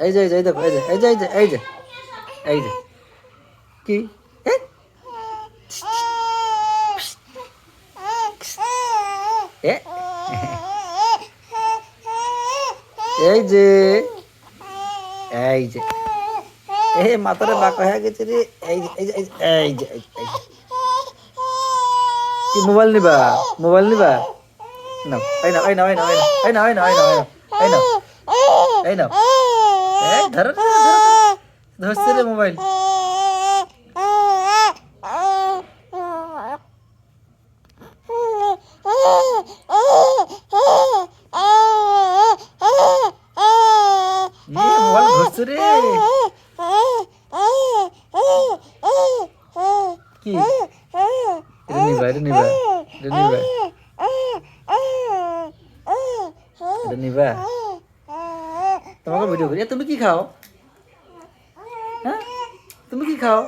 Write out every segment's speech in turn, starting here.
এই যে এই যে এই দেখো এই যে এই যে এই যে এই যে এই যে কি এ? এ? এই যে এই যে এ মাথাটা বাঁকা হয়ে গেছে রে এই যে এই যে এই যে এই যে এই যে কি মোবাইল নিবা মোবাইল নিবা নাও এই নাও এই নাও এই নাও এই নাও এই নাও এই নাও এই নাও এই নাও এই ধরো ধরছে রে মোবাইল মোবাইল ধরছে রে কি এটা নিবা এটা নিবা এটা নিবা এটা নিবা তোমাকে ভিডিও করি তুমি কি খাও হ্যাঁ তুমি কি খাও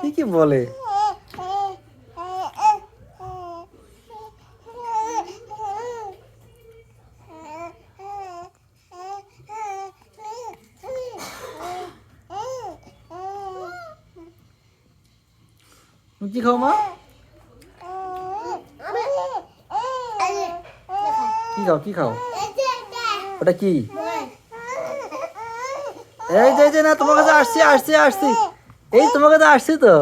কি বলে তুমি কি খাও মা কি খাও ওটা কি এই যে না তোমার কাছে আসছি এই তোমার কাছে আসছি তো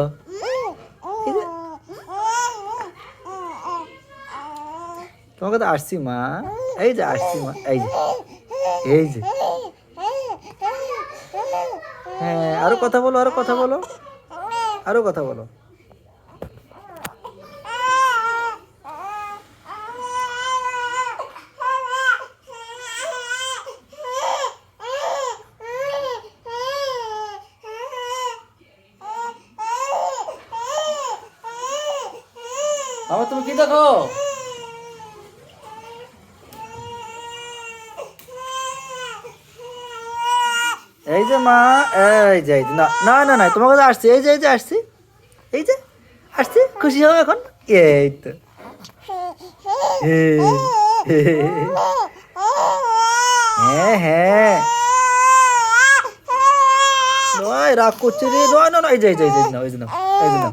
তোমার কাছে আসছি মা এই যে আসছি মা এই যে এই যে হ্যাঁ আরো কথা বলো আরো কথা বলো আরো কথা বলো বাবা তুমি কি দেখো এই যে মা এই যে না না না না তোমার কাছে আসছি এই যে আসছি এই যে আসছি খুশি হও এখন এই তো হ্যাঁ হ্যাঁ নয় রাগ করছে রে নয় না এই যে এই যে না এই যে না এই যে না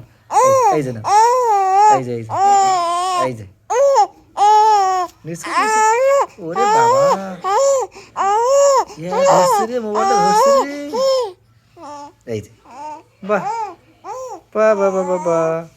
এই যে না এই যে এই যে ওরে বাবা ধরছে রে মোবাইলটা ধরছে রে এই যে বাহ বাহ বাহ বাহ বাহ